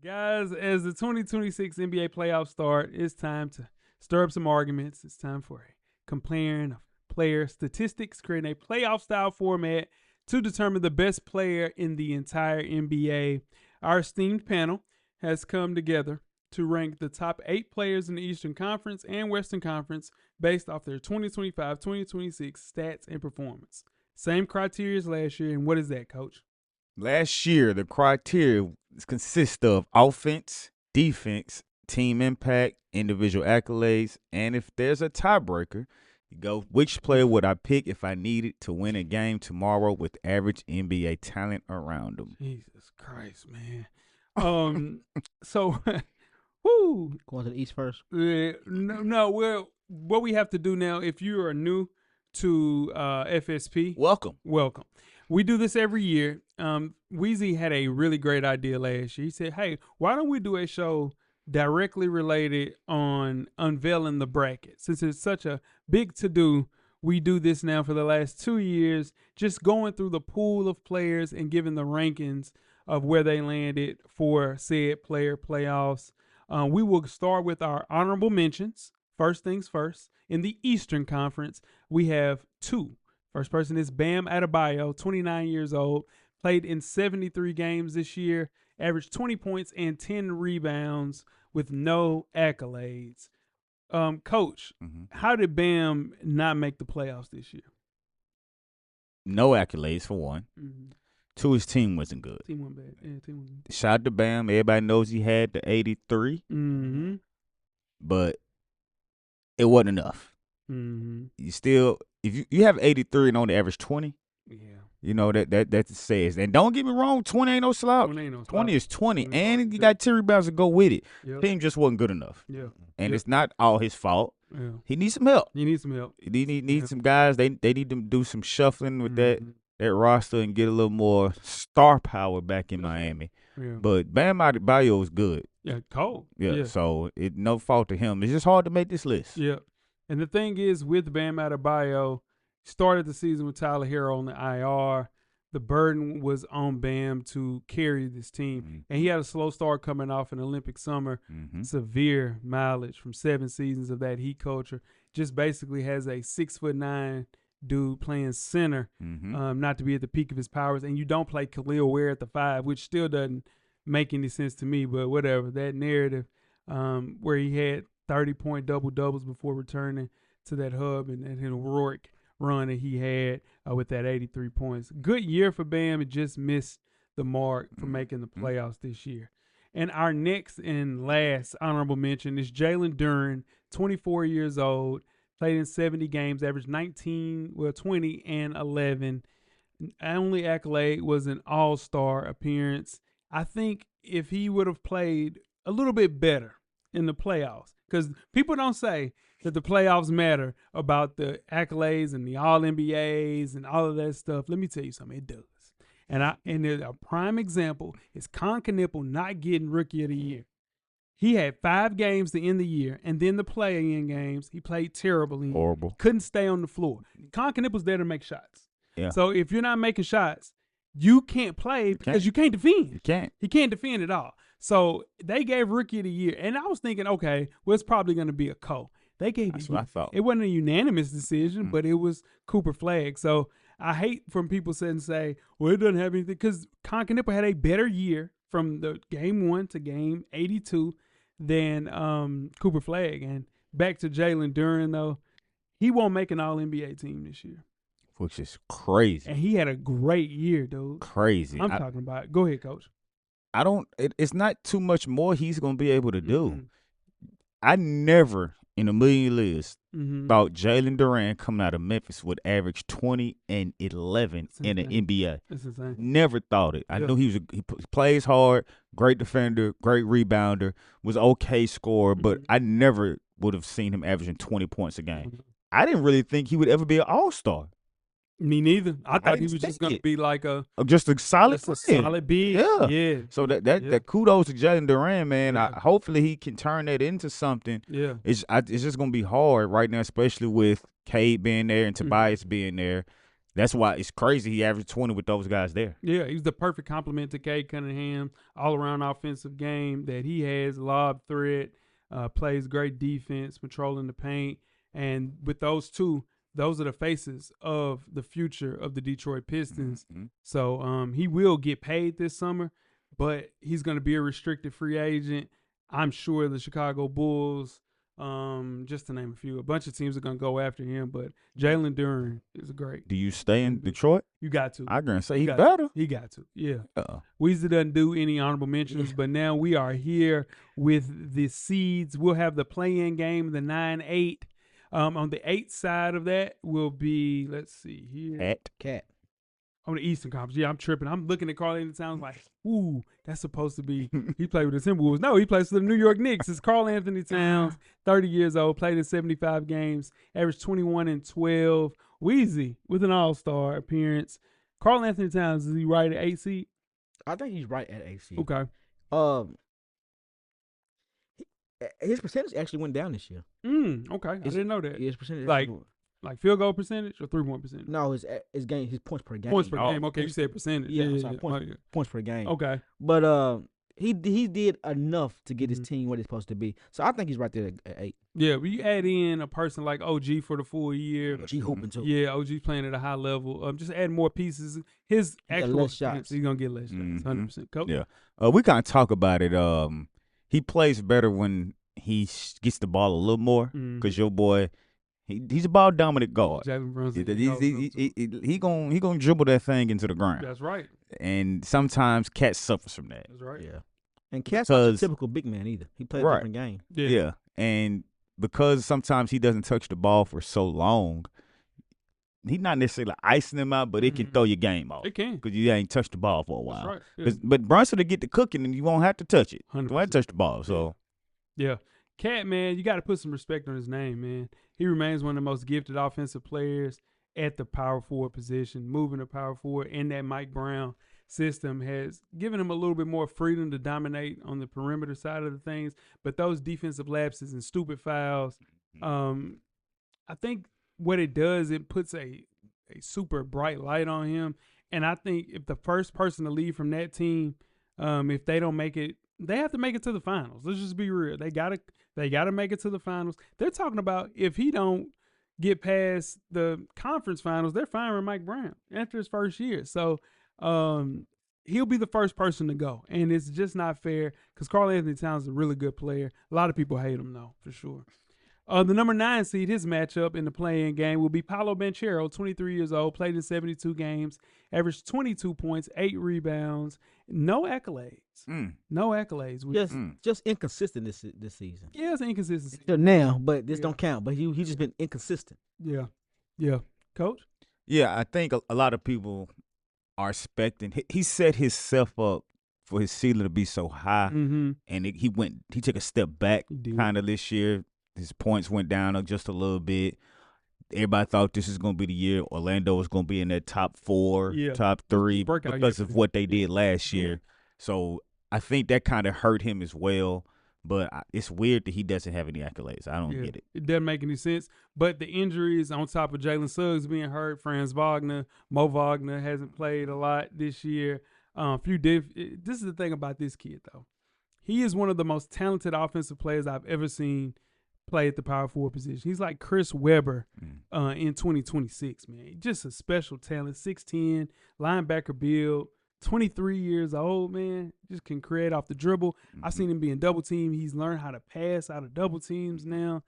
Guys, as the 2026 NBA playoffs start, it's time to stir up some arguments. It's time for a comparing of player statistics, creating a playoff style format to determine the best player in the entire NBA. Our esteemed panel has come together to rank the top 8 players in the Eastern Conference and Western Conference based off their 2025-2026 stats and performance. Same criteria as last year, and what is that, Coach? Last year, the criteria consists of offense, defense, team impact, individual accolades, and if there's a tiebreaker, you go, which player would I pick if I needed to win a game tomorrow with average NBA talent around them? Jesus Christ, man. So, whoo. Going to the East first. No, well, what we have to do now, if you are new to FSP, Welcome. We do this every year. Weezy had a really great idea last year. He said, hey, why don't we do a show directly related on unveiling the bracket? Since it's such a big to-do, we do this now for the last 2 years, just going through the pool of players and giving the rankings of where they landed for said player playoffs. We will start with our honorable mentions. First things first. In the Eastern Conference, we have 2. First person is Bam Adebayo, 29 years old, played in 73 games this year, averaged 20 points and 10 rebounds with no accolades. Coach, how did Bam not make the playoffs this year? No accolades, for one. 2, his team wasn't good. Team went bad. Yeah, team went bad. Shout out to Bam. Everybody knows he had the 83, but it wasn't enough. You still, if you have 83 and only average 20, you know that says. And don't get me wrong, 20 ain't no slouch. 20 is 20, and you got 10 rebounds to go with it. Team just wasn't good enough. And it's not all his fault. He needs some help. He needs some help. He needs some guys. They need to do some shuffling with that roster and get a little more star power back in Miami. But Bam Adebayo is good. Yeah, cold. So it no fault to him. It's just hard to make this list. Yeah. And the thing is, with Bam Adebayo, started the season with Tyler Hero on the IR. The burden was on Bam to carry this team. And he had a slow start coming off an Olympic summer. Severe mileage from 7 seasons of that Heat culture. Just basically has a 6'9" dude playing center, not to be at the peak of his powers. And you don't play Khalil Ware at the 5, which still doesn't make any sense to me. But whatever, that narrative where he had 30-point double-doubles before returning to that hub and that heroic run that he had with that 83 points. Good year for Bam. It just missed the mark for making the playoffs this year. And our next and last honorable mention is Jalen Duren, 24 years old, played in 70 games, averaged 20 and 11. Only accolade was an all-star appearance. I think if he would have played a little bit better in the playoffs, because people don't say that the playoffs matter about the accolades and the All-NBAs and all of that stuff. Let me tell you something, it does. And a prime example is Con Knipple not getting Rookie of the Year. He had 5 games to end the year, and then the play-in games, he played terribly. Horrible. Couldn't stay on the floor. Con Knipple's there to make shots. Yeah. So if you're not making shots, you can't play because you can't defend. You can't. He can't defend at all. So they gave Rookie of the Year, and I was thinking, okay, well, it's probably going to be a co. They gave That's what I thought. It wasn't a unanimous decision, but it was Cooper Flagg. So I hate from people saying, well, it doesn't have anything, because Con Knipple had a better year from the game 1 to game 82 than Cooper Flagg. And back to Jalen Duren, though, he won't make an All-NBA team this year. Which is crazy. And he had a great year, dude. Crazy. I'm talking about it. Go ahead, Coach. It's not too much more he's going to be able to do. I never in a million years thought Jalen Duren coming out of Memphis would average 20 and 11 in the NBA. That's insane. Never thought it. I knew he plays hard, great defender, great rebounder, was okay scorer, but I never would have seen him averaging 20 points a game. I didn't really think he would ever be an all-star. Me neither. I thought he was just going to be like just a solid player. Solid big. Yeah. So that kudos to Jalen Duren, man. Hopefully he can turn that into something. Yeah. It's just going to be hard right now, especially with Cade being there and Tobias being there. That's why it's crazy he averaged 20 with those guys there. Yeah, he's the perfect complement to Cade Cunningham, all-around offensive game that he has, lob threat, plays great defense, patrolling the paint. And with those two, those are the faces of the future of the Detroit Pistons. Mm-hmm. So he will get paid this summer, but he's going to be a restricted free agent. I'm sure the Chicago Bulls, just to name a few, a bunch of teams are going to go after him, but Jalen Duren is great. Do you stay in Detroit? You got to. I'm going to say he better. He got to, yeah. Weezy doesn't do any honorable mentions, but now we are here with the seeds. We'll have the play-in game, the 9-8. On the 8th side of that will be, let's see here. Cat. On the Eastern Conference. Yeah, I'm tripping. I'm looking at Karl-Anthony Towns like, ooh, that's supposed to be, he played with the Timberwolves. No, he plays for the New York Knicks. It's Karl-Anthony Towns, 30 years old, played in 75 games, averaged 21 and 12. Weezy with an all-star appearance. Karl-Anthony Towns, is he right at 8 seed? I think he's right at 8 seed. Okay. His percentage actually went down this year. Okay. I didn't know that. His percentage like field goal percentage or 3-point percentage? No, his points per game. Points per game. Okay, you said percentage. Yeah. Points per game. Okay. But he did enough to get his team what it's supposed to be. So I think he's right there at 8. Yeah, but you add in a person like OG for the full year. OG hooping too. Yeah, OG's playing at a high level. Just add more pieces. His actual shots, he's gonna get less shots. 100%. Coach? Yeah. We kind of talk about it. He plays better when he gets the ball a little more because your boy. He's a ball dominant guard. Jalen Brunson. He gonna dribble that thing into the ground. That's right. And sometimes Cat suffers from that. That's right. Yeah. And Cat's not a typical big man either. He plays a different game. Yeah. And because sometimes he doesn't touch the ball for so long, he's not necessarily icing him out, but it can throw your game off. It can. Because you ain't touched the ball for a while. That's right. Yeah. But Brunson will get to cooking and you won't have to touch it. 100%. You won't have to touch the ball. So yeah. Cat, man, you got to put some respect on his name, man. He remains one of the most gifted offensive players at the power forward position. Moving the power forward in that Mike Brown system has given him a little bit more freedom to dominate on the perimeter side of the things. But those defensive lapses and stupid fouls, I think what it does, it puts a super bright light on him. And I think if the first person to leave from that team, if they don't make it, they have to make it to the finals. Let's just be real. They gotta make it to the finals. They're talking about if he don't get past the conference finals, they're firing Mike Brown after his first year. So he'll be the first person to go. And it's just not fair because Karl-Anthony Towns is a really good player. A lot of people hate him, though, for sure. The number 9 seed, his matchup in the play-in game will be Paolo Banchero, 23 years old, played in 72 games, averaged 22 points, 8 rebounds, no accolades. No accolades. Just inconsistent this season. Yeah, it's inconsistency. Now, but this don't count. But he's just been inconsistent. Yeah. Coach? Yeah, I think a lot of people are expecting. He set himself up for his ceiling to be so high, and he took a step back kind of this year. His points went down just a little bit. Everybody thought this is going to be the year Orlando was going to be in that top 4, top 3 because of what they did last year. So I think that kind of hurt him as well. But it's weird that he doesn't have any accolades. I don't get it. It doesn't make any sense. But the injuries on top of Jalen Suggs being hurt, Franz Wagner, Mo Wagner hasn't played a lot this year. This is the thing about this kid, though. He is one of the most talented offensive players I've ever seen play at the power forward position. He's like Chris Webber in 2026, man. Just a special talent, 6'10", linebacker build, 23 years old, man. Just can create off the dribble. I've seen him being double teamed. He's learned how to pass out of double teams now.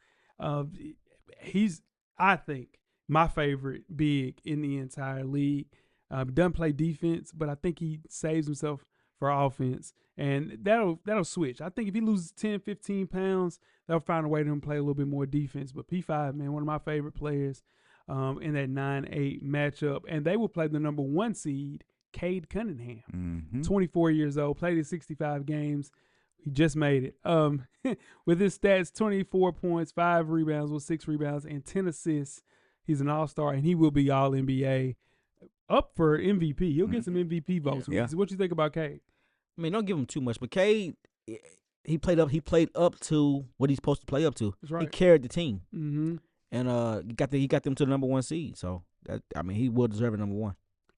He's, I think, my favorite big in the entire league. Doesn't play defense, but I think he saves himself for offense. And that'll switch. I think if he loses 10, 15 pounds, they'll find a way to him play a little bit more defense. But P5, man, one of my favorite players in that 9-8 matchup. And they will play the number 1 seed, Cade Cunningham. 24 years old, played in 65 games. He just made it. With his stats, 24 points, 5 rebounds with 6 rebounds, and 10 assists. He's an all-star, and he will be all-NBA. Up for MVP. He'll get some MVP votes. Yeah. What you think about Cade? I mean, don't give him too much, but Cade, he played up to what he's supposed to play up to. That's right. He carried the team, and he got them to the number 1 seed. So he will deserve it, number one.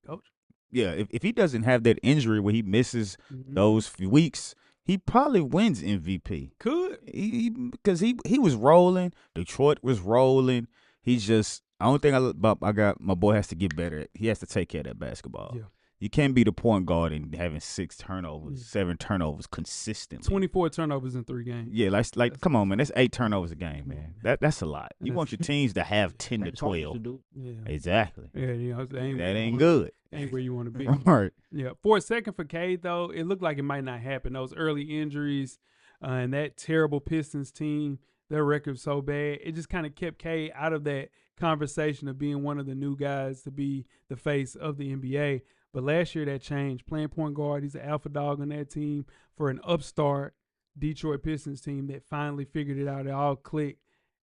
Coach. Yeah, if he doesn't have that injury where he misses those few weeks, he probably wins MVP. Could. Because he was rolling. Detroit was rolling. He's just, I don't think my boy has to get better. He has to take care of that basketball. Yeah. You can't be the point guard and having 6 turnovers, 7 turnovers consistently. 24 turnovers in 3 games. Yeah, like come on, man. That's 8 turnovers a game, man. That's a lot. You want your teams to have 10 to 12. Yeah. Exactly. Yeah, that ain't good. Ain't where you want to be. Right. Yeah. For a second for Cade, though, it looked like it might not happen. Those early injuries and that terrible Pistons team, their record was so bad. It just kind of kept Cade out of that conversation of being one of the new guys to be the face of the NBA. But last year that changed. Playing point guard, he's an alpha dog on that team for an upstart Detroit Pistons team that finally figured it out. It all clicked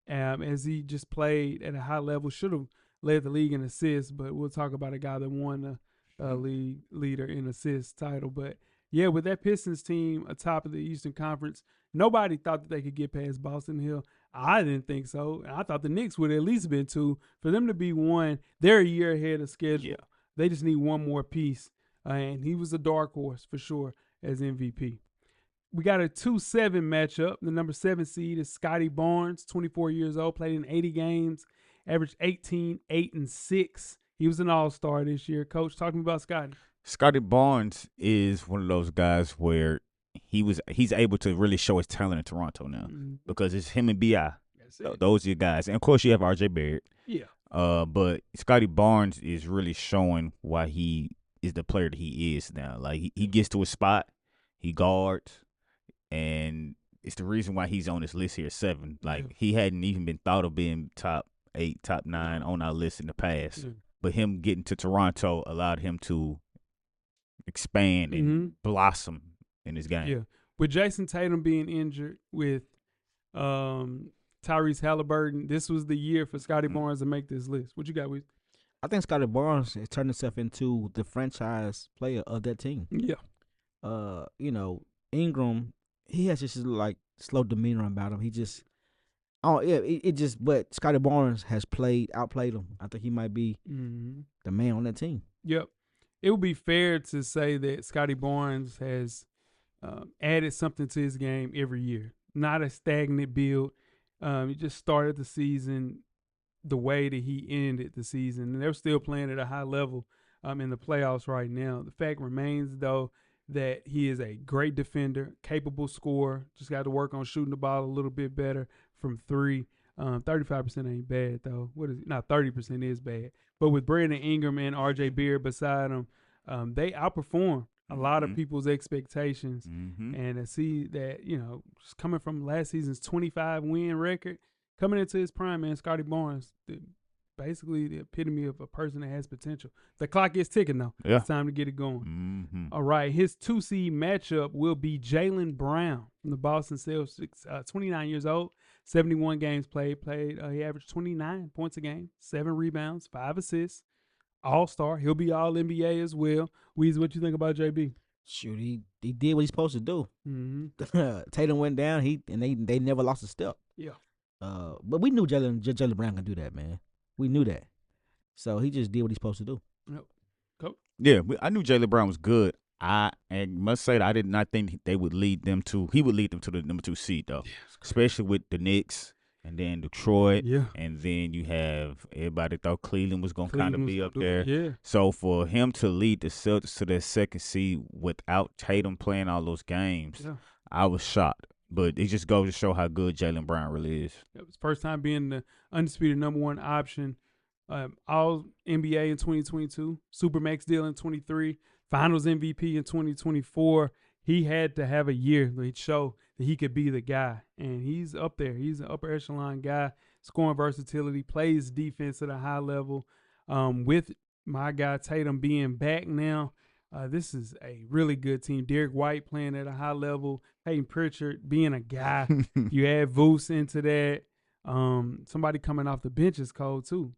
as he just played at a high level. Should have led the league in assists, but we'll talk about a guy that won the league leader in assists title. But yeah, with that Pistons team atop of the Eastern Conference, nobody thought that they could get past Boston Hill. I didn't think so. I thought the Knicks would at least been 2. For them to be 1, they're a year ahead of schedule. Yeah. They just need one more piece. And he was a dark horse for sure as MVP. We got a 2-7 matchup. The number 7 seed is Scotty Barnes, 24 years old, played in 80 games, averaged 18, 8, and 6. He was an all-star this year. Coach, talk to me about Scotty. Scotty Barnes is one of those guys where he's able to really show his talent in Toronto now because it's him and B.I. Those are your guys. And, of course, you have R.J. Barrett. Yeah. But Scotty Barnes is really showing why he is the player that he is now. Like, he gets to a spot, he guards, and it's the reason why he's on this list here, 7. Like, he hadn't even been thought of being top 8, top 9 on our list in the past. Yeah. But him getting to Toronto allowed him to expand and blossom in his game. Yeah. With Jason Tatum being injured, with Tyrese Halliburton, this was the year for Scotty Barnes to make this list. What you got with? I think Scotty Barnes has turned himself into the franchise player of that team. Yeah. Ingram, he has just like slow demeanor about him. He just, but Scotty Barnes has outplayed him. I think he might be the man on that team. Yep. It would be fair to say that Scotty Barnes has added something to his game every year. Not a stagnant build. He just started the season the way that he ended the season. And they're still playing at a high level in the playoffs right now. The fact remains, though, that he is a great defender, capable scorer. Just got to work on shooting the ball a little bit better from 3. 35% ain't bad, though. Not 30% is bad. But with Brandon Ingram and R.J. Beard beside him, they outperform a lot of people's expectations. And to see that, just coming from last season's 25-win record, coming into his prime, man, Scotty Barnes, basically the epitome of a person that has potential. The clock is ticking, though. Yeah. It's time to get it going. All right, his 2-seed matchup will be Jaylen Brown from the Boston Celtics, 29 years old, 71 games played. He averaged 29 points a game, 7 rebounds, 5 assists. All-star. He'll be All-NBA as well. Weezy, what you think about JB? Shoot, he did what he's supposed to do. Tatum went down. They never lost a step. Yeah. But we knew Jaylen Brown could do that, man. We knew that. So he just did what he's supposed to do. Yep. Cool. Yeah, I knew Jaylen Brown was good. I must say that I did not think he would lead them to the number 2 seed, though. Yeah, especially with the Knicks and then Detroit. Yeah. And then you have everybody thought Cleveland was going to kind of be up there. Yeah. So for him to lead the Celtics to their 2nd seed without Tatum playing all those games, I was shocked. But it just goes to show how good Jaylen Brown really is. It was first time being the undisputed number 1 option. All NBA in 2022, Supermax deal in 23, Finals MVP in 2024. He had to have a year to show that he could be the guy, and he's up there. He's an upper echelon guy, scoring versatility, plays defense at a high level. With my guy Tatum being back now, this is a really good team. Derek White playing at a high level, Peyton Pritchard being a guy. You add Voos into that. Somebody coming off the bench is cold too.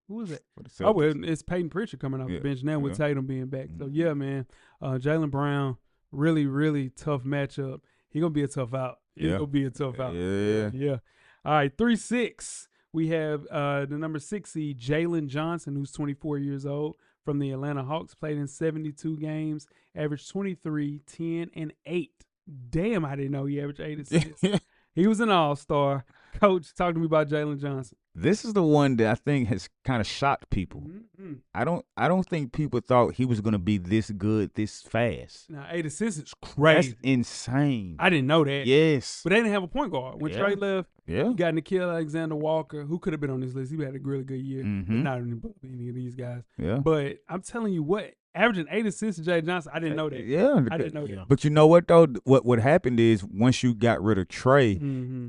Who is it? Oh, well, it's Peyton Pritchard coming off the bench now with Tatum being back. So, yeah, man, Jaylen Brown, really, really tough matchup. He going to be a tough out. He's going to be a tough out. Yeah. All right, 3-6. We have the number 6 seed, Jalen Johnson, who's 24 years old, from the Atlanta Hawks, played in 72 games, averaged 23, 10, and 8. Damn, I didn't know he averaged 8 assists. He was an all-star. Coach, talk to me about Jalen Johnson. This is the one that I think has kind of shocked people. Mm-hmm. I don't think people thought he was going to be this good this fast. Now, 8 assists is crazy. That's insane. I didn't know that. Yes. But they didn't have a point guard. When Trey left, you got Nickeil Alexander-Walker, who could have been on this list. He had a really good year. Mm-hmm. Not any of these guys. Yeah. But I'm telling you what, averaging 8 assists to Jay Johnson, I didn't know that. Yeah. I didn't know that. But you know what, though? What happened is once you got rid of Trey,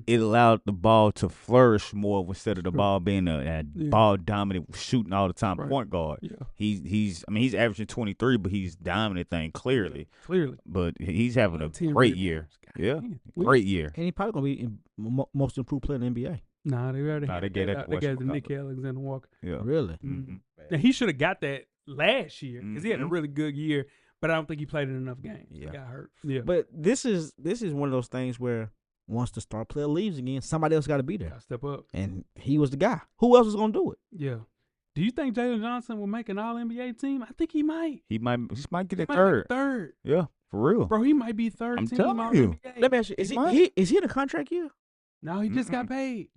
it allowed the ball to flourish more instead of the ball being a ball dominant, shooting all the time point guard. Yeah. He's averaging 23, but he's dominant thing clearly. Clearly. But he's having a great year. Yeah. Great year. And he probably going to be most improved player in the NBA. Nah, they already they gave that they got the Nickeil Alexander-Walker. Yeah. Really? Mm-hmm. Now, he should have got that last year because he had a really good year, but I don't think he played in enough games. Yeah. He got hurt. Yeah. But this is one of those things where once the star player leaves again, somebody else got to be there. Gotta step up. And he was the guy. Who else was going to do it? Yeah. Do you think Jalen Johnson will make an All-NBA team? I think he might. He might get a third. Third. Yeah, for real. Bro, he might be third I'm team telling you. All-NBA. Let me ask you, is he in a contract year? No, he just got paid.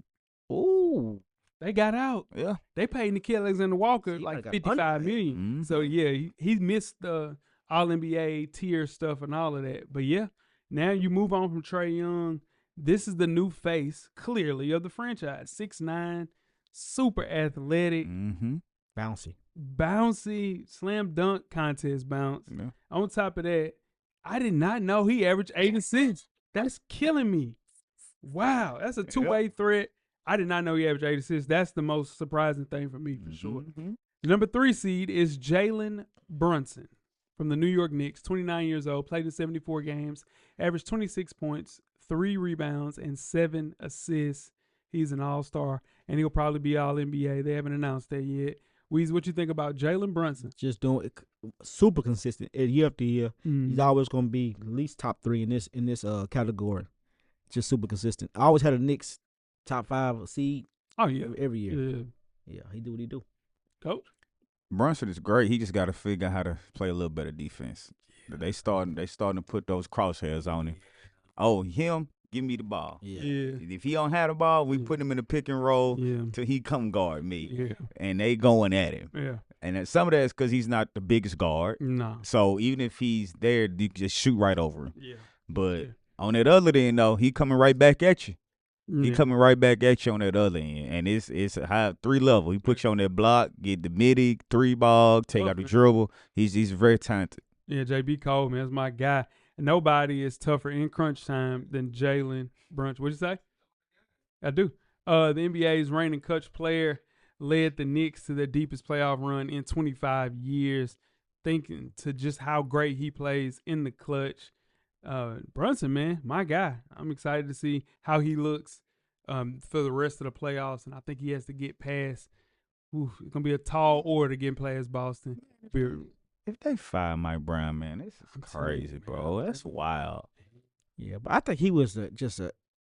Ooh. They got out. Yeah. They paid Nickeil Alexander-Walker like $55 million. Mm-hmm. So, yeah, he missed the All-NBA tier stuff and all of that. But, yeah, now you move on from Trae Young. This is the new face, clearly, of the franchise. 6'9", super athletic. Mm-hmm. Bouncy, slam dunk contest bounce. Yeah. On top of that, I did not know he averaged 8 assists. That's killing me. Wow, that's a two-way threat. I did not know he averaged 8 assists. That's the most surprising thing for me, for sure. The number 3 seed is Jalen Brunson from the New York Knicks, 29 years old, played in 74 games, averaged 26 points, 3 rebounds, and 7 assists. He's an all-star, and he'll probably be All-NBA. They haven't announced that yet. Weez, what you think about Jalen Brunson? Just doing it super consistent year after year. He's always going to be at least top 3 in this category. Just super consistent. I always had a Knicks top 5 seed. Oh yeah, every year. Yeah, he do what he do. Coach Brunson is great. He just got to figure out how to play a little better defense. They starting to put those crosshairs on him. Oh, him. Give me the ball. Yeah. If he don't have the ball, we put him in the pick and roll till he come guard me. Yeah. And they going at him. Yeah. And some of that is because he's not the biggest guard. No. So even if he's there, you can just shoot right over him. Yeah. But on that other end, though, he coming right back at you. He coming right back at you on that other end. And it's a high 3 level. He puts you on that block, get the midi, 3 ball, take out the dribble. He's very talented. Yeah, JB Cole, man, that's my guy. Nobody is tougher in crunch time than Jalen Brunson. What'd you say? I do. The NBA's reigning clutch player led the Knicks to their deepest playoff run in 25 years. Thinking to just how great he plays in the clutch. Brunson, man, my guy. I'm excited to see how he looks for the rest of the playoffs, and I think he has to get past. It's gonna be a tall order getting past Boston. If they fire Mike Brown, man, this is crazy, bro. That's wild. Yeah, but I think he was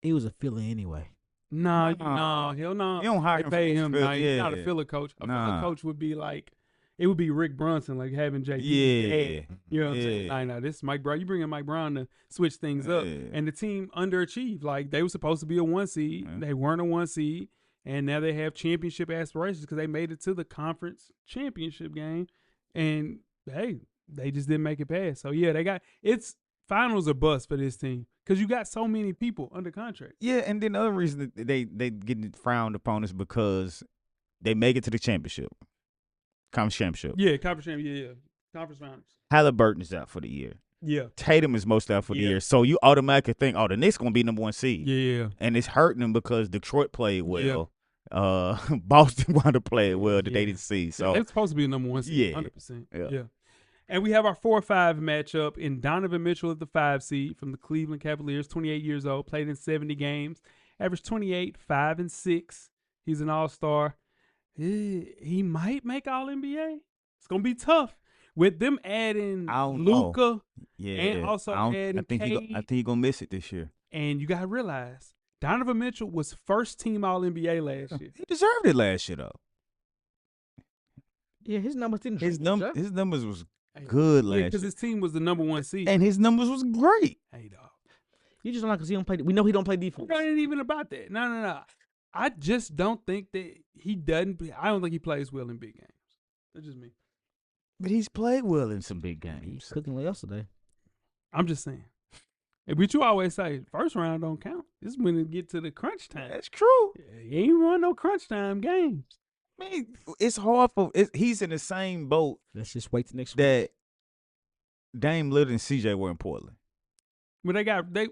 he was a filler anyway. No, hell no. You don't hire him. Pay him. Nah, He's not a filler coach. A filler coach would be like, it would be Rick Brunson, like having JP. Yeah. You know what I'm saying? Nah, this is Mike Brown. You bring in Mike Brown to switch things up. And the team underachieved. Like, they were supposed to be a 1 seed. They weren't a 1 seed. And now they have championship aspirations because they made it to the conference championship game. And hey, they just didn't make it past. So yeah, it's finals or bust for this team because you got so many people under contract. Yeah, and then the other reason that they getting frowned upon is because they make it to the conference championship. Yeah, conference championship. Yeah, conference finals. Halliburton is out for the year. Yeah, Tatum is most out for the year. So you automatically think, oh, the Knicks gonna be number 1 seed. Yeah, and it's hurting them because Detroit played well. Yeah. Boston wanted to play well that they didn't see. So it's supposed to be a number 1 seed. 100%. Yeah. And we have our 4-5 matchup in Donovan Mitchell at the 5 seed from the Cleveland Cavaliers, 28 years old, played in 70 games, averaged 28, 5 and 6. He's an all-star. He might make All-NBA. It's gonna be tough with them adding Luka. Yeah, and also adding I think Cade. he's gonna miss it this year. And you gotta realize Donovan Mitchell was first team All NBA last year. He deserved it last year though. Yeah, his numbers didn't. His numbers was good last year. because his team was the number 1 seed. And his numbers was great. Hey, dog. You just don't like because he don't play. We know he don't play defense. It ain't even about that. No. I just don't think that he doesn't. I don't think he plays well in big games. That's just me. But he's played well in some big games. He's cooking yesterday. I'm just saying. But you always say first round don't count. This is when it get to the crunch time. That's true. You ain't run no crunch time games. I mean, it's hard for. He's in the same boat Let's just wait the next week. that Dame Lillard and CJ were in Portland. But they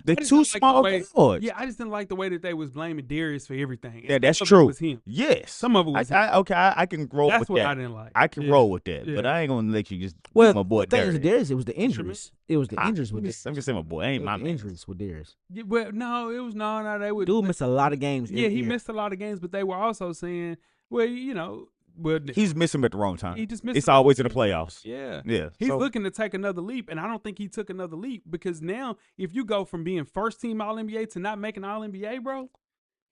They're too small guards. Yeah, I just didn't like the way that they was blaming Darius for everything. Yeah, that's Some of true. It was him. Yes, Some of it was him. I can roll That's with what that. I didn't like. I can roll with that, but I ain't gonna let you just. Well, my boy the thing is, Darius. Darius, it was the injuries. It was the injuries with Darius. I'm just saying, my boy ain't my man. Injuries with Darius. Yeah, well, no, it was no. They would. Dude missed a lot of games. Yeah, he missed a lot of games, but they were also saying, well, He's missing at the wrong time. He just missed. It's always in the playoffs. Yeah. He's looking to take another leap, and I don't think he took another leap because now, if you go from being first team All NBA to not making All NBA, bro,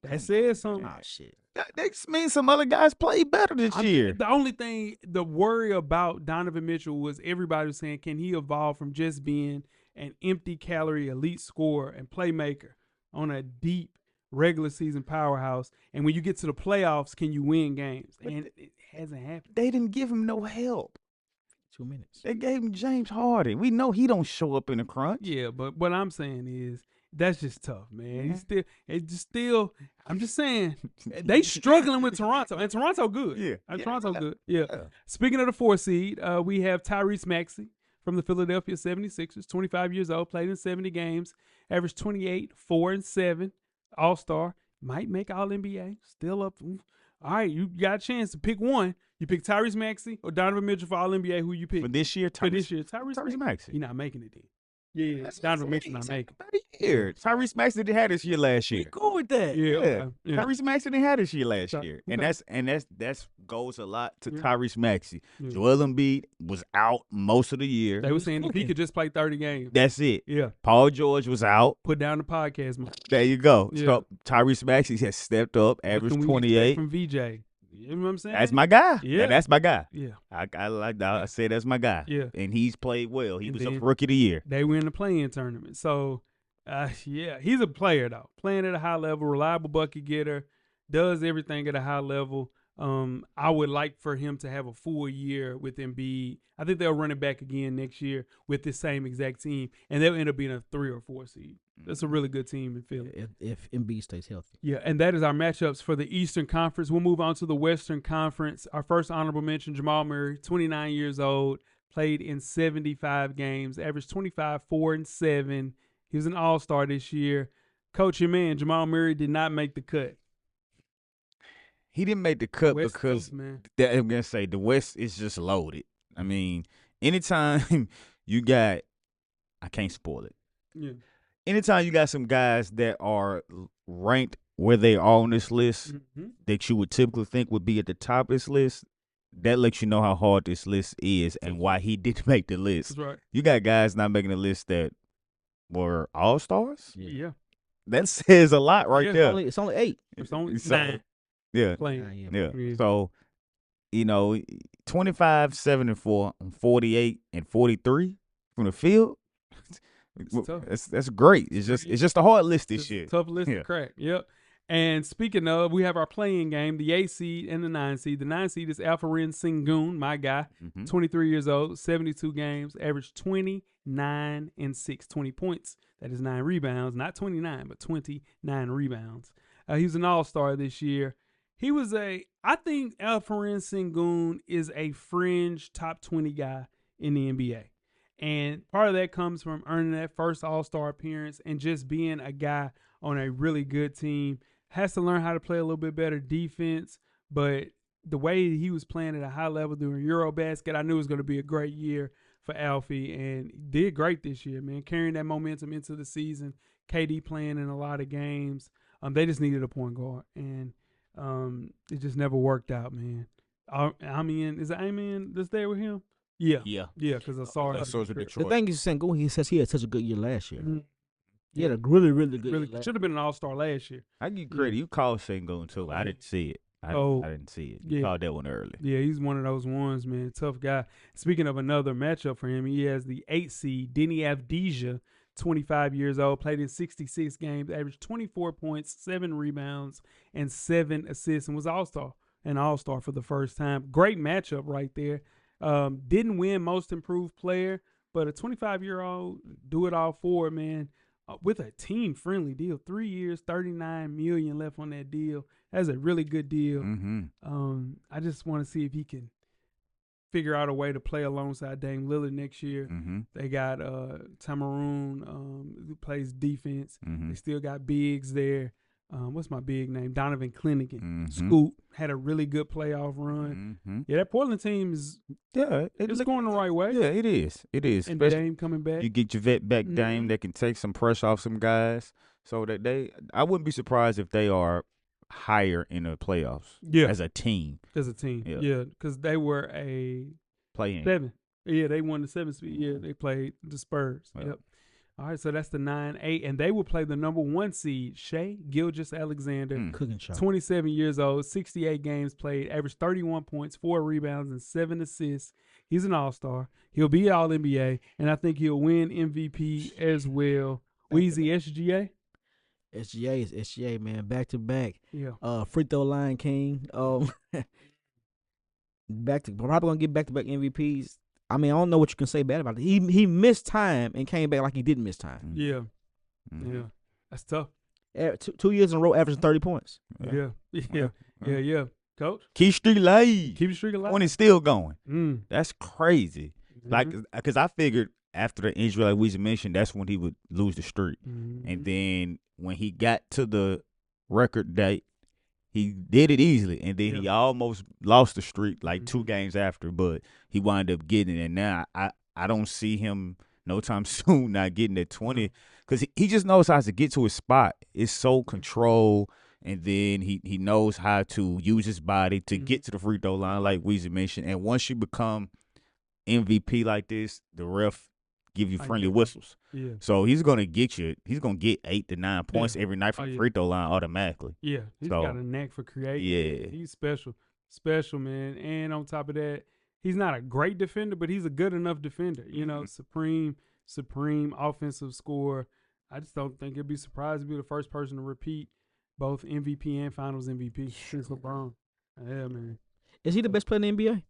that says something. Oh shit. That means some other guys played better this year. The only thing, the worry about Donovan Mitchell was everybody was saying, can he evolve from just being an empty calorie elite scorer and playmaker on a deep regular season powerhouse, and when you get to the playoffs, can you win games? And it hasn't happened. They didn't give him no help. 2 minutes. They gave him James Harden. We know he don't show up in the crunch. Yeah, but what I'm saying is that's just tough, man. I'm just saying they struggling with Toronto, and Toronto good. Toronto good. Yeah. Speaking of the 4 seed, we have Tyrese Maxey from the Philadelphia 76ers, 25 years old, played in 70 games, averaged 28, 4 and 7. All-Star, might make All-NBA, still up. All right, you got a chance to pick one. You pick Tyrese Maxey or Donovan Mitchell for All-NBA. Who you pick? For this year, Tyrese Maxey. You're not making it then. Yeah, Donovan Mitchell not making it. Here, Tyrese Maxey didn't have this year last year. Go with that. Yeah. Okay. Tyrese Maxey didn't have this year last year, and that's goes a lot to Tyrese Maxey. Joel Embiid was out most of the year. They were saying if he could just play 30 games. That's it. Yeah. Paul George was out. Put down the podcast, man. There you go. Yeah. So Tyrese Maxey has stepped up, averaged 28 from VJ. You know what I'm saying? That's my guy. Yeah, that's my guy. Yeah, I like that. I say that's my guy. Yeah, and he's played well. He and was a rookie of the year. They win the play-in tournament. So, he's a player though, playing at a high level, reliable bucket getter, does everything at a high level. I would like for him to have a full year with Embiid. I think they'll run it back again next year with this same exact team, and they'll end up being a 3 or 4 seed. That's a really good team in Philly. If Embiid stays healthy. Yeah, and that is our matchups for the Eastern Conference. We'll move on to the Western Conference. Our first honorable mention, Jamal Murray, 29 years old, played in 75 games, averaged 25, 4 and 7. He was an all-star this year. Coach, your man, Jamal Murray, did not make the cut. He didn't make the cut West because Coast, man. I'm gonna say the West is just loaded. I mean, anytime you got, I can't spoil it. Yeah. Anytime you got some guys that are ranked where they are on this list that you would typically think would be at the top of this list, that lets you know how hard this list is and why he didn't make the list. That's right. You got guys not making the list that were all-stars. Yeah. That says a lot right there. It's only 8. It's only So, 9. Yeah. Playing. Yeah. So, 25, 7 and 4, 48 and 43 from the field. That's great. It's just a hard list this year. Tough list to crack. Yep. And speaking of, we have our playing game, the 8 seed and the 9 seed. The 9 seed is Alperen Sengun, my guy, 23 years old, 72 games, averaged 29 and 6, 20 points. That is 9 rebounds, not 29, but 29 rebounds. He was an all-star this year. I think Alperen Sengun is a fringe top 20 guy in the NBA. And part of that comes from earning that first all-star appearance and just being a guy on a really good team. Has to learn how to play a little bit better defense, but the way he was playing at a high level during Eurobasket, I knew it was going to be a great year for Alfie, and did great this year, man, carrying that momentum into the season. KD playing in a lot of games. They just needed a point guard, and it just never worked out, man. Is it Amen that's there with him? Yeah, because I saw it. So is Detroit. The thing is, Sengun, he says he had such a good year last year. He had a really, really good Really year. should have been an all-star last year. I give you credit. You called Sengun too. I didn't see it. I didn't see it. You yeah. called that one early. Yeah, he's one of those ones, man. Tough guy. Speaking of another matchup for him, he has the 8 seed, Denny Avdija, 25 years old, played in 66 games, averaged 24 points, 7 rebounds, and 7 assists, and was an all-star for the first time. Great matchup right there. Didn't win most improved player, but a 25-year-old do it all for it, man. With a team-friendly deal, 3 years, $39 million left on that deal. That's a really good deal. Mm-hmm. I just want to see if he can figure out a way to play alongside Dame Lillard next year. Mm-hmm. They got Tamaroon, who plays defense. Mm-hmm. They still got bigs there. What's my big name? Donovan Clinnigan. Mm-hmm. Scoot had a really good playoff run. Mm-hmm. Yeah, that Portland team is it's going the right way. Yeah, it is. It is. And Especially Dame coming back. you get your vet back, Dame, Mhm. that can take some pressure off some guys. So that I wouldn't be surprised if they are higher in the playoffs. Yeah. As a team. As a team. Yeah, because they were a Playing. 7. Yeah, they won the 7th seed. Yeah, they played the Spurs. Yeah. Yep. All right, so that's the 9-8, and they will play the number 1 seed, Shai Gilgeous-Alexander, Cooking show. 27 years old, 68 games played, averaged 31 points, 4 rebounds, and 7 assists. He's an all-star. He'll be all-NBA, and I think he'll win MVP as well. Weezy, SGA? SGA is SGA, man. Back to back. Yeah. Free throw line king. Probably gonna get back to back MVPs. I mean, I don't know what you can say bad about it. He missed time and came back like he didn't miss time. Yeah. Mm-hmm. Yeah. That's tough. 2 years in a row, averaging 30 points. Yeah. Coach? Keep streak alive. Keep the streak alive. When it's still going. Mm. That's crazy. Mhm. Like, because I figured after the injury, like Weezy mentioned, that's when he would lose the streak. Mhm. And then when he got to the record date, he did it easily. And then he almost lost the streak like 2 games after, but he wound up getting it. And now I don't see him no time soon not getting that 20 because he just knows how to get to his spot. It's so controlled. And then he knows how to use his body to get to the free throw line, like Weezy mentioned. And once you become MVP like this, the ref give you friendly whistles. Yeah. So he's gonna get you. He's gonna get 8 to 9 points every night from the free throw line automatically. Yeah, he's got a knack for creating. Yeah, he's special, man. And on top of that, he's not a great defender, but he's a good enough defender. You know, supreme offensive scorer. I just don't think it'd be surprised to be the first person to repeat both MVP and Finals MVP since LeBron. Yeah, man. Is he the best player in the NBA?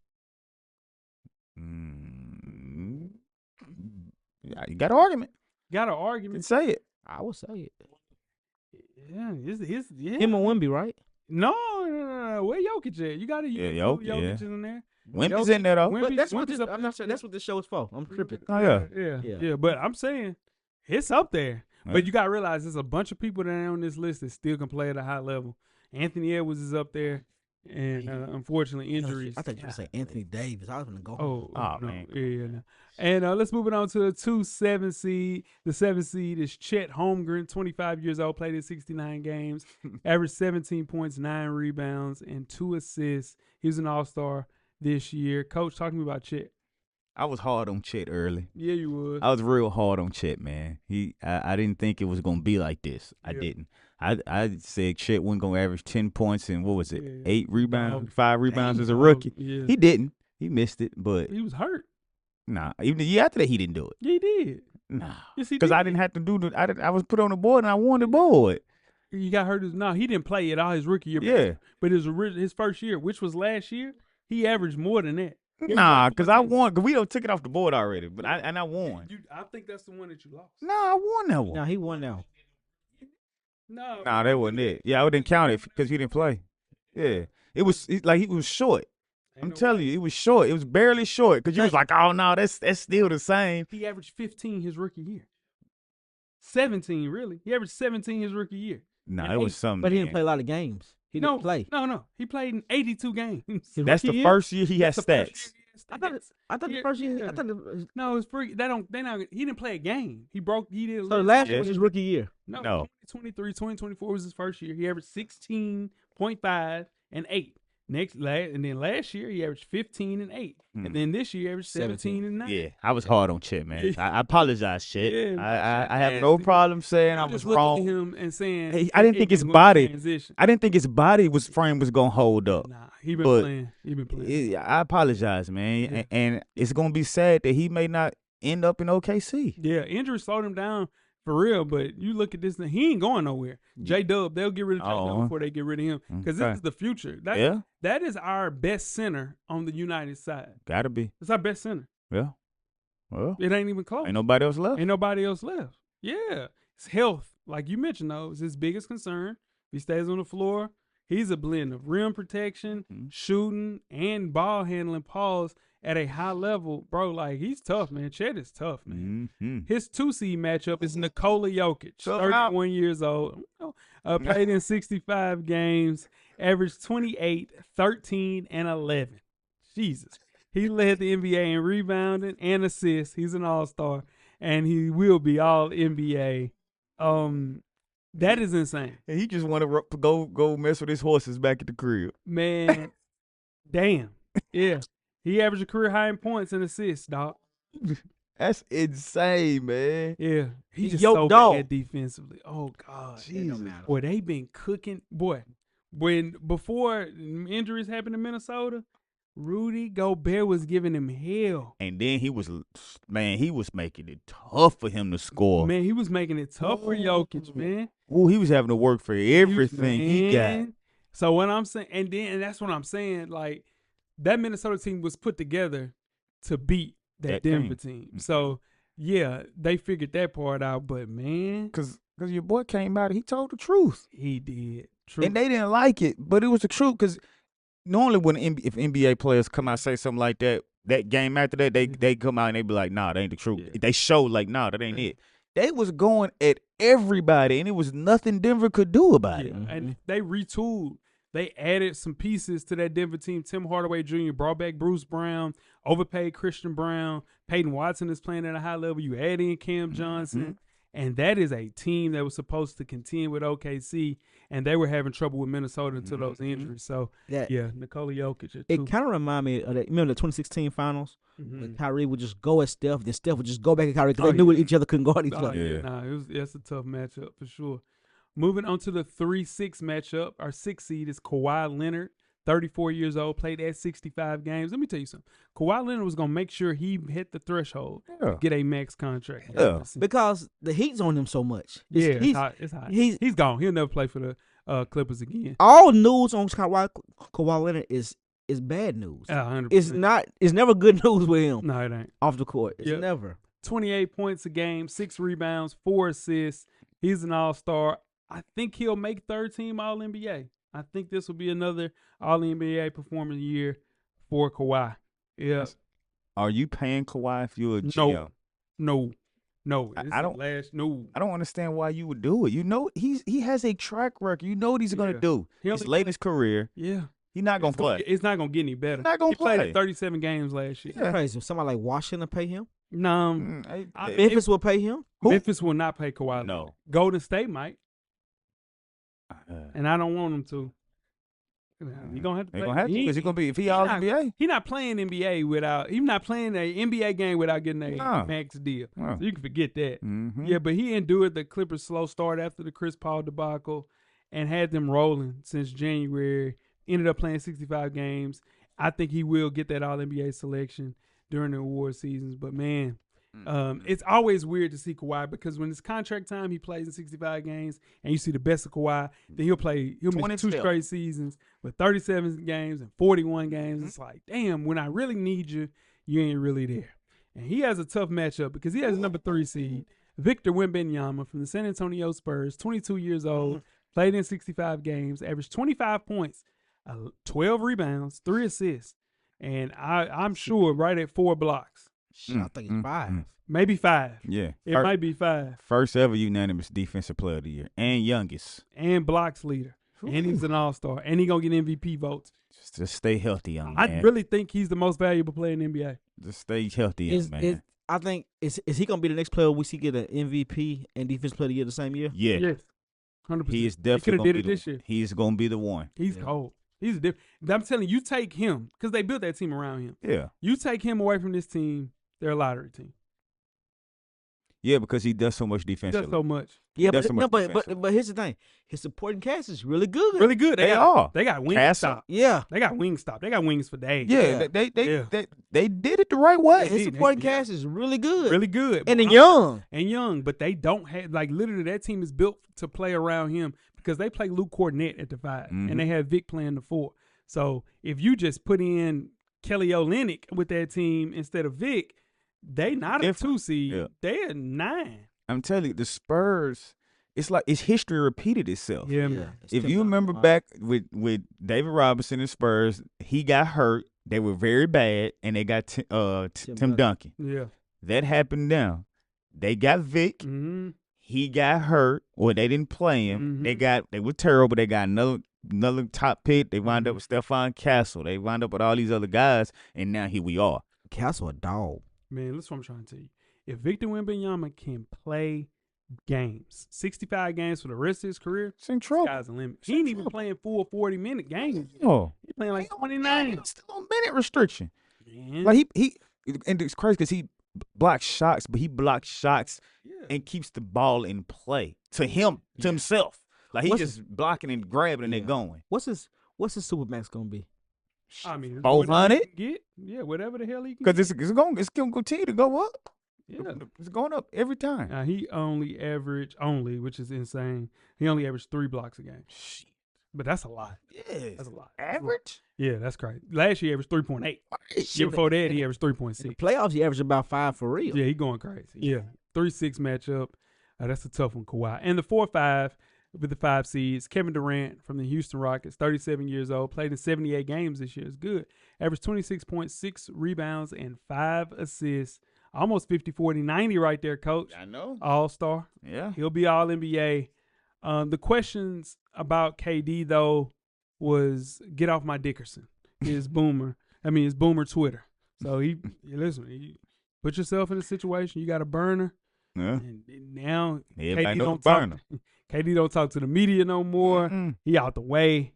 Yeah, you got an argument. Got an argument. You can say it. I would say it. Yeah, Him or Wemby, right? No. Where Jokic at? You got to Jokic is in there. Wemby's in there though. But that's what I'm not sure. That's what this show is for. I'm tripping. Oh yeah. But I'm saying it's up there. Right. But you got to realize there's a bunch of people that are on this list that still can play at a high level. Anthony Edwards is up there, and unfortunately injuries. I thought you were saying Anthony Davis. I was going to go. Oh no. man. Yeah. No. And let's move it on to the 2-7 seed. The 7 seed is Chet Holmgren, 25 years old, played in 69 games, averaged 17 points, 9 rebounds, and 2 assists. He was an all-star this year. Coach, talk to me about Chet. I was hard on Chet early. Yeah, you would. I was real hard on Chet, man. I didn't think it was gonna be like this. I didn't. I said Chet wasn't gonna average 10 points and what was it? 8 rebounds, 5 rebounds as a rookie. Yeah. He didn't. He missed it, but He was hurt. nah. Even the year after that, he didn't do it. Yeah, he did. Nah, Yes, he because did. I didn't have to do the. I was put on the board and I won the board. He got hurt. No, he didn't play at all his rookie year. Yeah. But his first year, which was last year, he averaged more than that. Nah, because I won. Cause we don't took it off the board already, but I won. I think that's the one that you lost. Nah, I won that one. Now he won now. No. Nah, that wasn't it. Yeah, I didn't count it because he didn't play. Yeah, it was like he was short. I'm telling you, it was short. It was barely short because you was like, oh no, that's still the same. He averaged 15 his rookie year. 17, really. He averaged 17 his rookie year. Nah, And it was 8. something. But he didn't play a lot of games. He didn't play. No. He played in 82 games. That's the first year he had That's the first stats. year he I had thought stats. the first year. I thought the, No, it's free. He didn't play a game. He did. so the last year was his rookie year. No. 2023, 2024 was his first year. He averaged 16.5 and 8. And then last year he averaged 15 and 8, and then this year he averaged 17 and 9. Yeah, I was hard on Chet, man. I apologize, Chet. Yeah, I have no problem saying I was wrong. At him and saying, I didn't think his body. I didn't think his body frame was gonna hold up. Nah, he been playing. He been playing. I apologize, man, and it's gonna be sad that he may not end up in OKC. Yeah, injury slowed him down for real. But you look at this, he ain't going nowhere. J-Dub, they'll get rid of J-Dub before they get rid of him because this is the future. That is our best center on the United side. Gotta be. It's our best center. Yeah. Well, it ain't even close. Ain't nobody else left. Yeah. It's health. Like you mentioned, though, is his biggest concern. If he stays on the floor, he's a blend of rim protection, shooting, and ball handling pause at a high level. Bro, like, he's tough, man. Chet is tough, man. His 2-seed matchup is Nikola Jokic, 31 years old. Played in 65 games, averaged 28, 13, and 11. Jesus. He led the NBA in rebounding and assists. He's an all-star, and he will be all-NBA. That is insane. And he just want to go mess with his horses back at the crib. Man, damn. Yeah. He averaged a career high in points and assists, dog. That's insane, man. Yeah. He's just so bad defensively. Oh, God. Jesus. Boy, they been cooking. Boy, before injuries happened in Minnesota, Rudy Gobert was giving him hell. And then he was making it tough for him to score. Man, he was making it tough for Jokic, man. Ooh, he was having to work for everything he got. So what I'm saying, and that's what I'm saying, like, that Minnesota team was put together to beat that Denver team. So, yeah, they figured that part out, but, man. Because your boy came out and he told the truth. He did. Truth. And they didn't like it, but it was the truth because normally when if NBA players come out and say something like that game after that, they come out and they be like, nah, that ain't the truth. Yeah. They show like, nah, that ain't it. They was going at everybody, and it was nothing Denver could do about it. And they retooled. They added some pieces to that Denver team. Tim Hardaway Jr. brought back Bruce Brown, overpaid Christian Brown. Peyton Watson is playing at a high level. You add in Cam Johnson. And that is a team that was supposed to contend with OKC, and they were having trouble with Minnesota until those injuries. So, Nikola Jokic. It kind of reminded me of that. Remember the 2016 finals? When Kyrie would just go at Steph, then Steph would just go back at Kyrie because they knew each other couldn't guard each other. That's a tough matchup for sure. Moving on to the 3-6 matchup, our 6th seed is Kawhi Leonard, 34 years old, played at 65 games. Let me tell you something. Kawhi Leonard was going to make sure he hit the threshold to get a max contract. Yeah. Because the heat's on him so much. It's hot. He's gone. He'll never play for the Clippers again. All news on Kawhi Leonard is bad news. 100%. It's never good news with him. No, it ain't. Off the court. It's never. 28 points a game, 6 rebounds, 4 assists. He's an all-star. I think he'll make third team All-NBA. I think this will be another All-NBA performance year for Kawhi. Yeah. Are you paying Kawhi if you're a GM? No. I don't understand why you would do it. You know he has a track record. You know what he's gonna do. He's late in his career. Yeah. He's not gonna play. It's not gonna get any better. He played 37 games last year. Yeah. Crazy. Somebody like Washington pay him? No. Memphis will pay him? Memphis will not pay Kawhi. No. Golden State might. And I don't want him to. You're going to have to play. They're going to have to because he's going to be, if he all NBA. He's not playing NBA without, he's not playing an NBA game without getting a max deal. So you can forget that. Yeah, but he endured the Clippers' slow start after the Chris Paul debacle and had them rolling since January. Ended up playing 65 games. I think he will get that All-NBA selection during the award seasons. But, man, it's always weird to see Kawhi because when it's contract time, he plays in 65 games, and you see the best of Kawhi. Then he'll miss 2 straight seasons with 37 games and 41 games. It's like, damn, when I really need you, you ain't really there. And he has a tough matchup because he has a number 3 seed, Victor Wembanyama from the San Antonio Spurs, 22 years old, played in 65 games, averaged 25 points, 12 rebounds, 3 assists, and I'm sure right at 4 blocks. I think it's 5. Maybe 5. Yeah. It might be 5. First ever unanimous defensive player of the year and youngest. And blocks leader. And he's an all-star. And he's going to get MVP votes. Just stay healthy, young man. I really think he's the most valuable player in the NBA. Just stay healthy, young man. I think, is he going to be the next player we see get an MVP and defensive player of the year the same year? Yeah. Yes. 100%. He is definitely going to did it this year. He is going to be the one. He's cold. He's a different. I'm telling you, take him because they built that team around him. Yeah. You take him away from this team, they're a lottery team. Yeah, because he does so much He defensively. does so much. Yeah, That's but so much but here's the thing: his supporting cast is really good. Really good. They are. They got wing Castle. stop. Yeah, They got wing stop. They got wings for days. Yeah, Yeah. they did it the right way. his supporting cast is really good. Really good. and then young. And young, but they don't have literally that team is built to play around him because they play Luke Cornett at the 5 and they have Vic playing the 4. So if you just put in Kelly Olynyk with that team instead of Vic, they not a 2 seed. Yeah. They're 9. I'm telling you, the Spurs, it's like it's history repeated itself. Yeah, man. If you remember back with David Robinson and Spurs, he got hurt. They were very bad, and they got Tim Duncan. Yeah. That happened now. They got Vic. Mm-hmm. He got hurt, or they didn't play him. Mhm. They were terrible. They got another top pick. They wound up with Stephon Castle. They wound up with all these other guys, and now here we are. Castle a dog. Man, that's what I'm trying to tell you. If Victor Wembanyama can play games, 65 games for the rest of his career, It's in trouble. sky's the limit. He ain't even playing full 40-minute games. Oh, He's playing like 29. It's still on minute restriction. Man. Like he and it's crazy because he blocks shots, but he blocks shots and keeps the ball in play to himself. Like he's just blocking and grabbing and they're going. What's his Supermax gonna be? I mean, 400? Whatever the hell he can Because it's going to continue to go up. Yeah. It's going up every time. He only averaged, which is insane, he only averaged 3 blocks a game. Shit. But that's a lot. Yes. That's a lot. Average? Yeah, that's crazy. Last year he averaged 3.8. Year before that he averaged 3.6. Playoffs, he averaged about 5 for real. Yeah, he going crazy. Yeah, 3-6 matchup. That's a tough one, Kawhi. And the 4-5 with the 5 seeds, Kevin Durant from the Houston Rockets, 37 years old, played in 78 games this year. It's good. Averaged 26.6 rebounds and 5 assists. Almost 50, 40, 90 right there, coach. I know. All-star. Yeah. He'll be all-NBA. The questions about KD, though, was get off my Dickerson. His boomer Twitter. So listen, put yourself in a situation. You got a burner. Yeah. And now Everybody KD knows don't the talk. burner. KD don't talk to the media no more. Mm-mm. He out the way.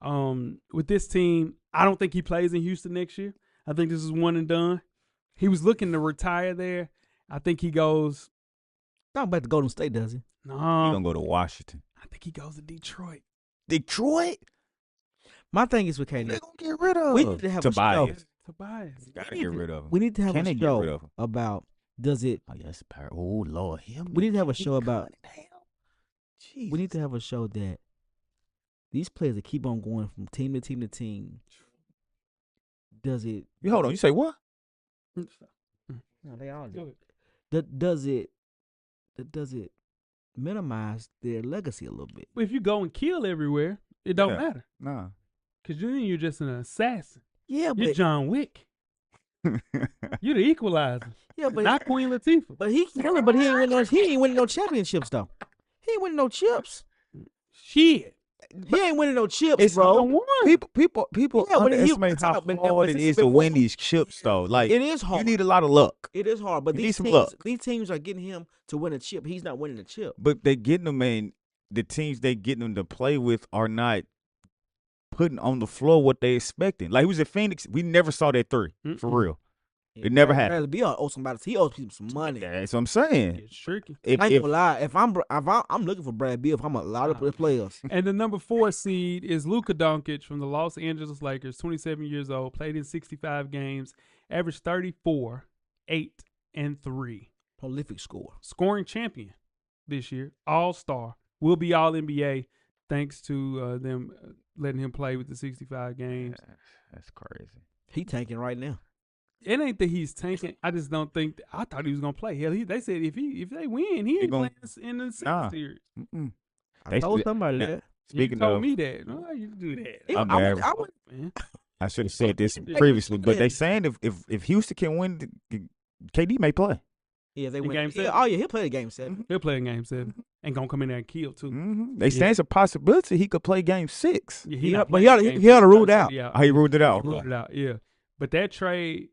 With this team, I don't think he plays in Houston next year. I think this is one and done. He was looking to retire there. I think he goes. Not back to Golden State, does he? No, He gonna go to Washington. I think he goes to Detroit. Detroit? My thing is with KD. They're gonna get rid of We need to have a show. Tobias. Gotta get rid of him. We need to have Can a they get rid show of him? about does it. Oh, yes, oh Lord, him. We need to have a show about. Jesus. We need to have a show that these players that keep on going from team to team to team. Does it? You hold on. You say what? No, they all do. Does it minimize their legacy a little bit? If you go and kill everywhere, it don't Yeah. matter. Nah. Because then you're just an assassin. Yeah, You're but John Wick. You're the equalizer. yeah, but Not Queen Latifah. but he killing, but he ain't winning no championships though. He ain't winning no chips. Shit. He ain't winning no chips, It's bro. One. People Yeah, but underestimate how hard it is to win these chips, though. Like It is hard. you need a lot of luck, It is hard, but You need these some teams, luck. these teams are getting him to win a chip. He's not winning a chip. but they getting them, and the teams they getting them to play with are not putting on the floor what they expecting. Like he was at Phoenix, we never saw that 3 for real. It never happened. Bradley Beal owes somebody. He owes people some money. That's what I'm saying. It's tricky. I ain't gonna lie. If I'm looking for Brad Beal, if I'm a lot of players. And the number 4 seed is Luka Doncic from the Los Angeles Lakers, 27 years old, played in 65 games, averaged 34, 8, and 3. Prolific score. Scoring champion this year, all-star, will be all-NBA thanks to them letting him play with the 65 games. That's crazy. He tanking right now. It ain't that he's tanking. I just don't think. I thought he was gonna play. Hell, they said if they win, he ain't gonna- playing in the Nah. series. Mm-mm. I They told split- somebody now, that. Speaking you told of, me that. No, you do that. I'm I average. would, Man. I should have said this previously, but they saying if Houston can win, KD may play. yeah, they In win. game Yeah, 7? oh yeah, he'll play the game 7. He'll play in game 7 and gonna come in there and kill too. Mm-hmm. They saying it's a possibility he could play game 6. Yeah, Yeah, not but he playing oughta- game he oughta 6. ruled out. Yeah, Oh, he ruled it out. ruled it out. Yeah, but that trade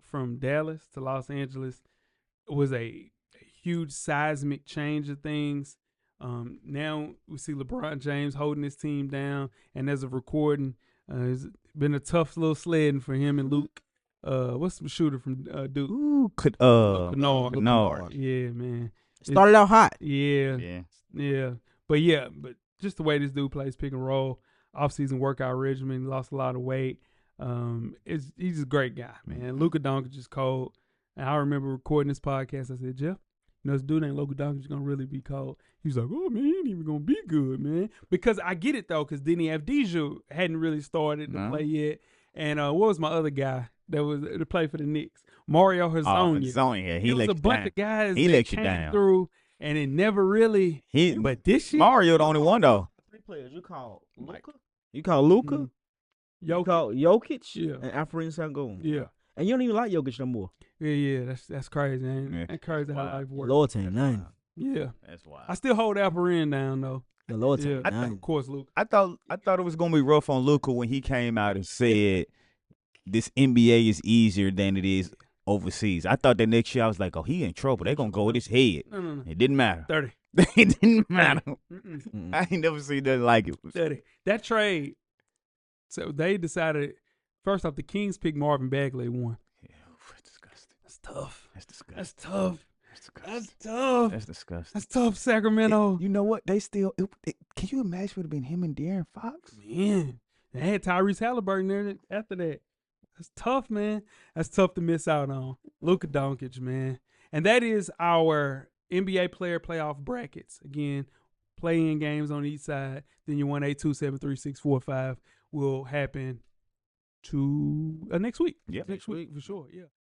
from Dallas to Los Angeles was a huge seismic change of things. Now we see LeBron James holding his team down, and as of recording, It's been a tough little sledding for him and Luke. What's the shooter from Duke? Ooh, Kennard. Kennard. Yeah, man. Started out hot. Yeah. But just the way this dude plays pick and roll, off-season workout regimen, lost a lot of weight. He's a great guy, man. Luka Doncic is cold. And I remember recording this podcast. I said, Jeff, this dude ain't Luka Doncic gonna really be cold. He was like, oh man, he ain't even gonna be good, man. Because I get it though, because Denny Avdija hadn't really started to play yet. And what was my other guy that was to play for the Knicks? Mario Hezonja. He was a bunch of guys that came through, and it never really. But this year, Mario the only one though. 3 players. You call Luka. You call Luka. Mm-hmm. You call Jokic. Yeah. And Alfred Sengun. Yeah. And you don't even like Jokic no more. Yeah. That's crazy, man. Yeah. That's crazy how life works. Lord ain't nothing. Yeah. That's wild. I still hold Alperen down though. The Lord Yeah, ain't nothing. of course, Luke. I thought it was gonna be rough on Luka when he came out and said this NBA is easier than it is overseas. I thought that next year I was like, oh, he in trouble. They're gonna go with his head. No. It didn't matter. 30. It didn't matter. Mm-mm. I ain't never seen nothing like it. 30. That trade. So they decided. First off, the Kings picked Marvin Bagley one. Yeah, that's disgusting. That's tough. That's disgusting. That's tough. That's disgusting. That's tough. That's disgusting. That's tough, Sacramento. You know what? They still. Can you imagine it would have been him and De'Aaron Fox? Man, they had Tyrese Halliburton there after that. That's tough, man. That's tough to miss out on. Luka Doncic, man. And that is our NBA player playoff brackets. Again, play-in games on each side. Then your 1-8-2-7-3-6-4-5 will happen to next week. Yep. Next week for sure, yeah.